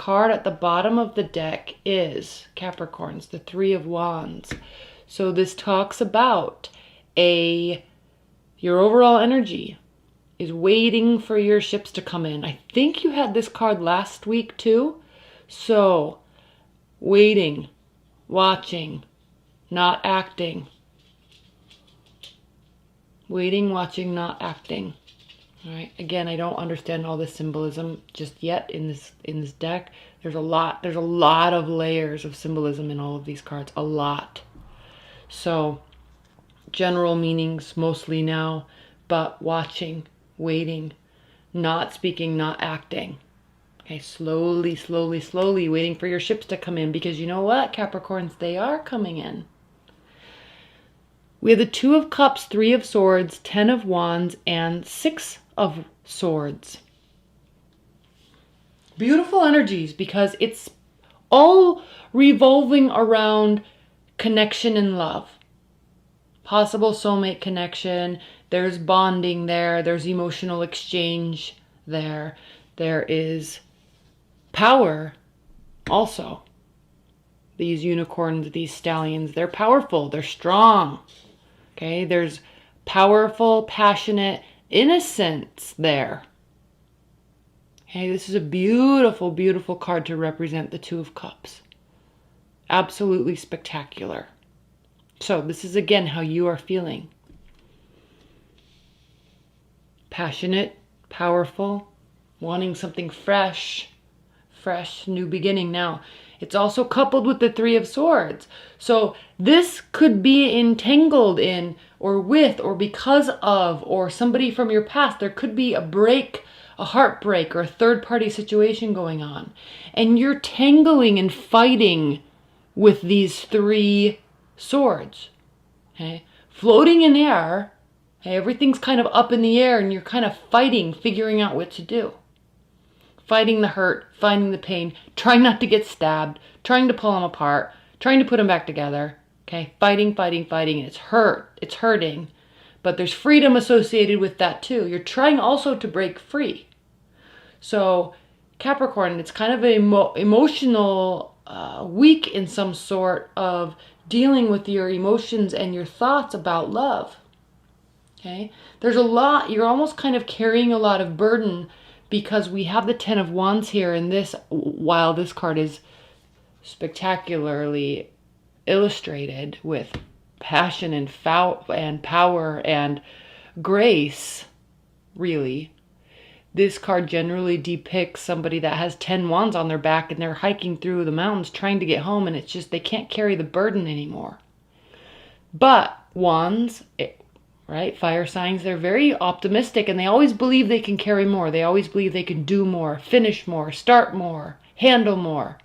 card at the bottom of the deck is Capricorns, the Three of Wands. So this talks about your overall energy is waiting for your ships to come in. I think you had this card last week too. So waiting, watching, not acting. Waiting, watching, not acting. All right. Again, I don't understand all this symbolism just yet in this deck. There's a lot of layers of symbolism in all of these cards. A lot. So general meanings mostly now, but watching, waiting, not speaking, not acting. Okay, slowly, slowly, slowly waiting for your ships to come in, because you know what, Capricorns, they are coming in. We have the Two of Cups, Three of Swords, 10 of Wands, and 6 of Swords. Beautiful energies, because it's all revolving around connection and love. Possible soulmate connection. There's bonding there. There's emotional exchange there. There is power also. These unicorns, these stallions, they're powerful. They're strong. Okay, there's powerful, passionate innocence there. Okay, this is a beautiful, beautiful card to represent the Two of Cups. Absolutely spectacular. So this is again how you are feeling. Passionate, powerful, wanting something fresh, new beginning. Now, it's also coupled with the Three of Swords. So this could be entangled in, or with, or because of, or somebody from your past. There could be a break, a heartbreak, or a third-party situation going on. And you're tangling and fighting with these three swords. Okay? Floating in air. Okay? Everything's kind of up in the air, and you're kind of fighting, figuring out what to do. Fighting the hurt, finding the pain, trying not to get stabbed, trying to pull them apart, trying to put them back together. Okay, fighting, fighting, fighting, and it's hurting, but there's freedom associated with that too. You're trying also to break free. So Capricorn, it's kind of an emotional week in some sort of dealing with your emotions and your thoughts about love. Okay, there's a lot, you're almost kind of carrying a lot of burden, because we have the Ten of Wands here, and this, while this card is spectacularly illustrated with passion and power and grace, really, this card generally depicts somebody that has 10 wands on their back, and they're hiking through the mountains trying to get home, and it's just they can't carry the burden anymore. But wands, right? Fire signs, they're very optimistic, and they always believe they can carry more. They always believe they can do more, finish more, start more, handle more,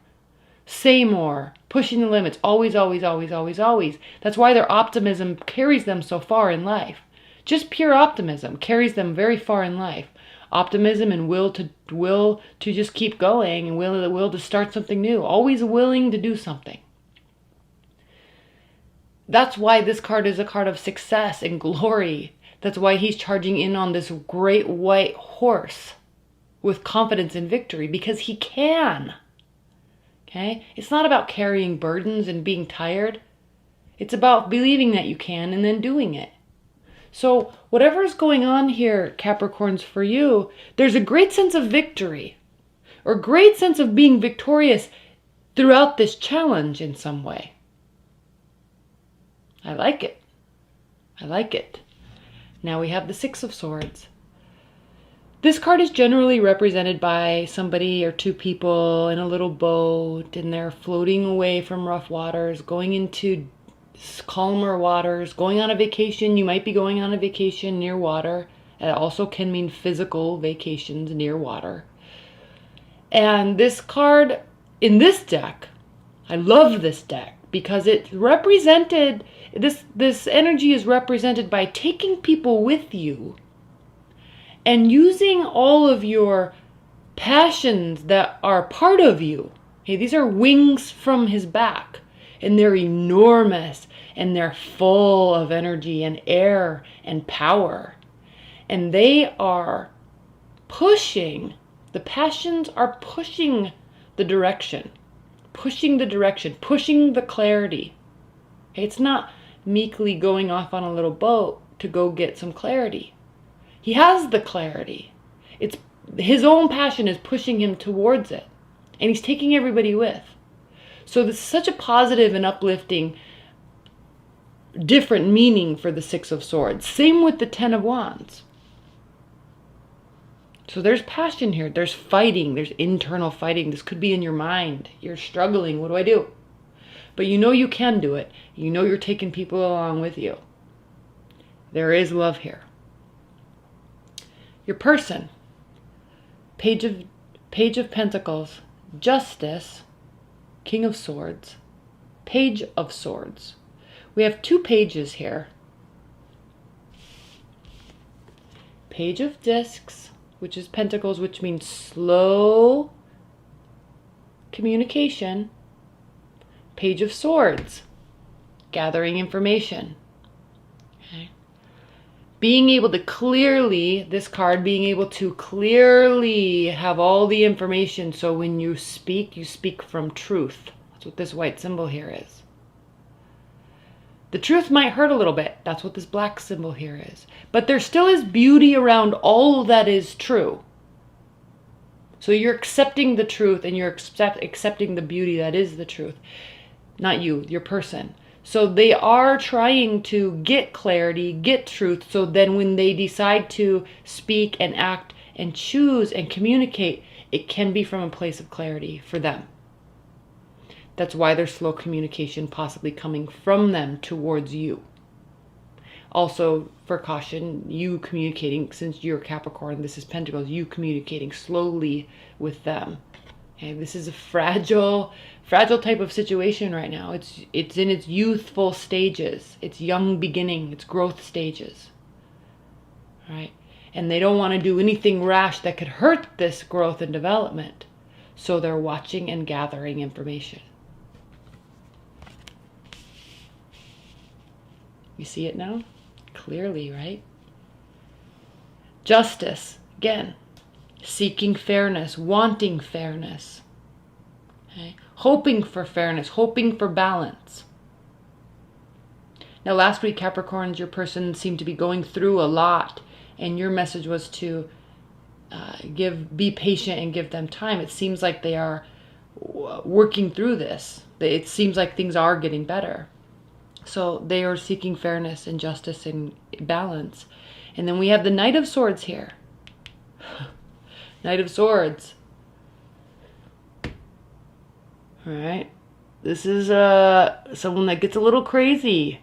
say more, pushing the limits. Always, always, always, always, always. That's why their optimism carries them so far in life. Just pure optimism carries them very far in life. Optimism and will to just keep going, and will to start something new. Always willing to do something. That's why this card is a card of success and glory. That's why he's charging in on this great white horse with confidence and victory, because he can. Okay? It's not about carrying burdens and being tired. It's about believing that you can and then doing it. So whatever is going on here, Capricorns, for you, there's a great sense of victory, or great sense of being victorious throughout this challenge in some way. I like it. I like it. Now we have the Six of Swords. This card is generally represented by somebody or two people in a little boat, and they're floating away from rough waters, going into calmer waters, going on a vacation. You might be going on a vacation near water. It also can mean physical vacations near water. And this card in this deck, I love this deck, because it's represented, this energy is represented by taking people with you and using all of your passions that are part of you. Okay, these are wings from his back, and they're enormous, and they're full of energy and air and power. And they are pushing, the passions are pushing the direction, pushing the clarity. Okay, it's not meekly going off on a little boat to go get some clarity. He has the clarity. It's his own passion is pushing him towards it, and he's taking everybody with. So this is such a positive and uplifting, different meaning for the Six of Swords. Same with the Ten of Wands. So there's passion here. There's fighting. There's internal fighting. This could be in your mind. You're struggling. What do I do? But you know you can do it. You know you're taking people along with you. There is love here. Your person. Page of Pentacles. Justice. King of Swords. Page of Swords. We have two pages here. Page of Discs, which is Pentacles, which means slow communication. Page of Swords, gathering information. Okay. Being able to clearly, this card being able to clearly have all the information, so when you speak from truth. That's what this white symbol here is. The truth might hurt a little bit. That's what this black symbol here is. But there still is beauty around all that is true. So you're accepting the truth, and you're accepting the beauty that is the truth. Not you, your person. So they are trying to get clarity, get truth, so then when they decide to speak and act and choose and communicate, it can be from a place of clarity for them. That's why there's slow communication possibly coming from them towards you. Also, for caution, you communicating, since you're Capricorn, this is Pentacles, you communicating slowly with them. Okay, this is a fragile type of situation right now. It's in its youthful stages. It's young beginning. It's growth stages. All right? And they don't want to do anything rash that could hurt this growth and development. So they're watching and gathering information. You see it now? Clearly, right? Justice, again, seeking fairness, wanting fairness, okay? Hoping for fairness, hoping for balance. Now, last week, Capricorns, your person seemed to be going through a lot, and your message was to be patient and give them time. It seems like they are working through this. It seems like things are getting better. So they are seeking fairness and justice and balance. And then we have the Knight of Swords here. Knight of Swords. All right. This is someone that gets a little crazy.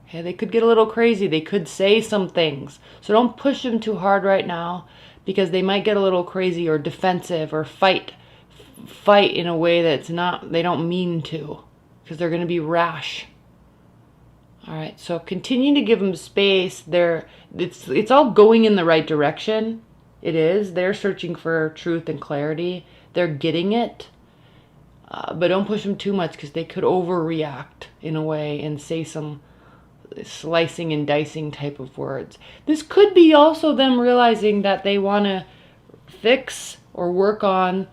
Okay, they could get a little crazy. They could say some things. So don't push them too hard right now, because they might get a little crazy or defensive or fight in a way that's not, they don't mean to, because they're going to be rash. All right, so continue to give them space. It's all going in the right direction. It is. They're searching for truth and clarity. They're getting it. But don't push them too much, because they could overreact in a way and say some slicing and dicing type of words. This could be also them realizing that they want to fix or work on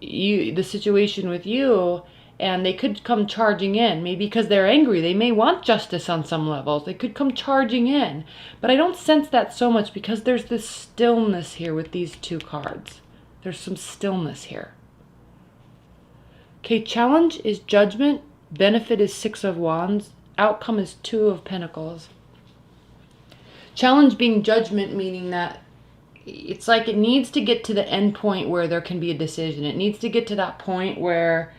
the situation with you. And they could come charging in, maybe because they're angry. They may want justice on some levels. They could come charging in. But I don't sense that so much, because there's this stillness here with these two cards. There's some stillness here. Okay, challenge is Judgment. Benefit is Six of Wands. Outcome is Two of Pentacles. Challenge being judgment, meaning that it's like it needs to get to the end point where there can be a decision. It needs to get to that point where,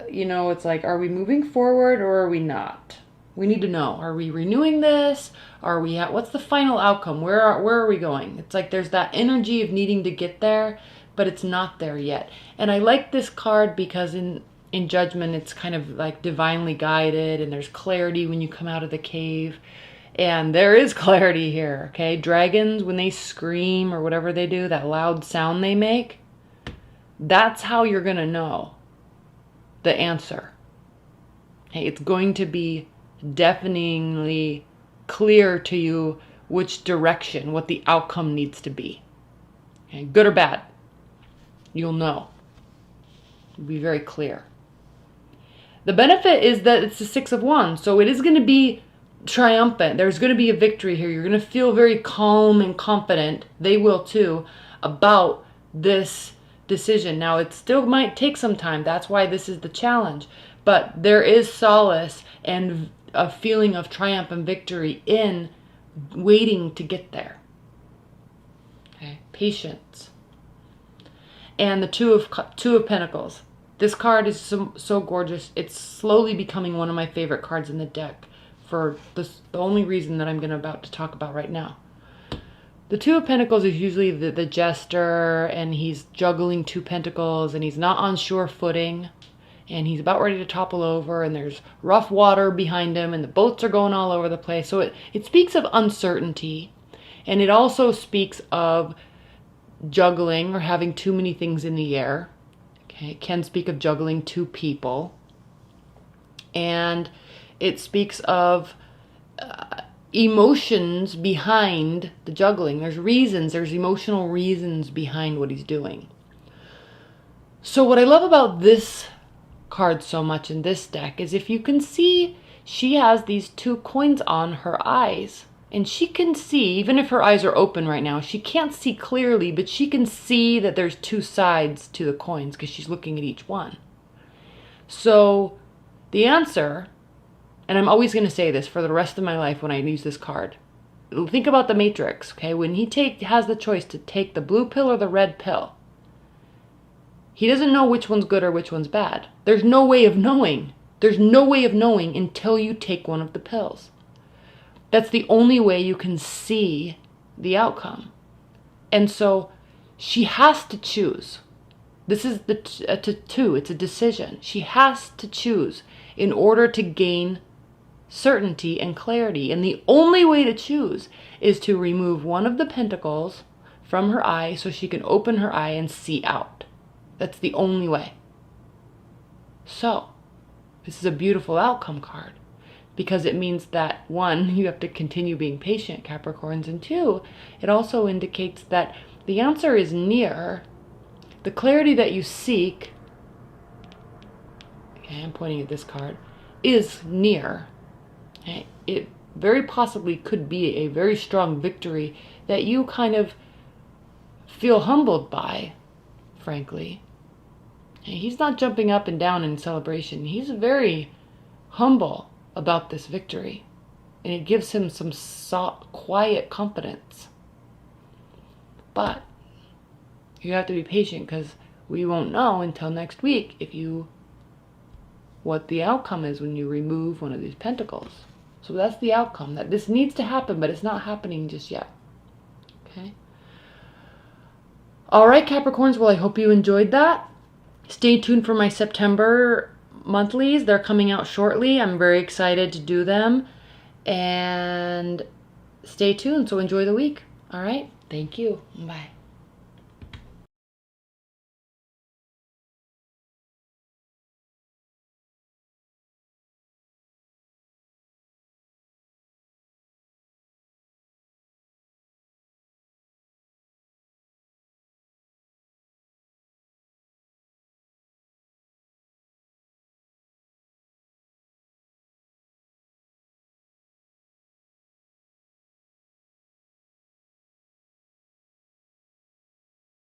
it's like, are we moving forward or are we not? We need to know. Are we renewing this? Are we what's the final outcome? Where are we going? It's like there's that energy of needing to get there, but it's not there yet. And I like this card because in Judgment, it's kind of like divinely guided, and there's clarity when you come out of the cave. And there is clarity here, okay? Dragons, when they scream or whatever they do, that loud sound they make, that's how you're going to know the answer. Okay, it's going to be deafeningly clear to you which direction, what the outcome needs to be. Okay, good or bad, you'll know. Be very clear. The benefit is that it's the Six of Wands, so it is going to be triumphant. There's going to be a victory here. You're going to feel very calm and confident. They will too, about this decision. Now, it still might take some time. That's why this is the challenge. But there is solace and a feeling of triumph and victory in waiting to get there. Okay, patience. And the Two of Pentacles. This card is so gorgeous. It's slowly becoming one of my favorite cards in the deck for the only reason that I'm about to talk about right now. The Two of Pentacles is usually the jester, and he's juggling two pentacles, and he's not on sure footing, and he's about ready to topple over, and there's rough water behind him, and the boats are going all over the place. So it speaks of uncertainty, and it also speaks of juggling or having too many things in the air. Okay, it can speak of juggling two people, and it speaks of emotions behind the juggling. There's reasons, there's emotional reasons behind what he's doing. So what I love about this card so much in this deck is, if you can see, she has these two coins on her eyes. And she can see, even if her eyes are open right now, she can't see clearly, but she can see that there's two sides to the coins because she's looking at each one. So the answer, and I'm always going to say this for the rest of my life when I use this card, think about the Matrix, okay? When he has the choice to take the blue pill or the red pill, he doesn't know which one's good or which one's bad. There's no way of knowing. There's no way of knowing until you take one of the pills. That's the only way you can see the outcome. And so she has to choose. This is the two. It's a decision. She has to choose in order to gain certainty and clarity. And the only way to choose is to remove one of the pentacles from her eye so she can open her eye and see out. That's the only way. So, this is a beautiful outcome card, because it means that, one, you have to continue being patient, Capricorns, and two, it also indicates that the answer is near. The clarity that you seek, okay, I'm pointing at this card, is near. Okay? It very possibly could be a very strong victory that you kind of feel humbled by, frankly. Okay? He's not jumping up and down in celebration. He's very humble about this victory, and it gives him some soft, quiet confidence. But you have to be patient, because we won't know until next week what the outcome is when you remove one of these pentacles. So that's the outcome, that this needs to happen, but it's not happening just yet. Okay. All right, Capricorns. Well, I hope you enjoyed that. Stay tuned for my September monthlies. They're coming out shortly. I'm very excited to do them, and stay tuned. So enjoy the week. All right. Thank you. Bye.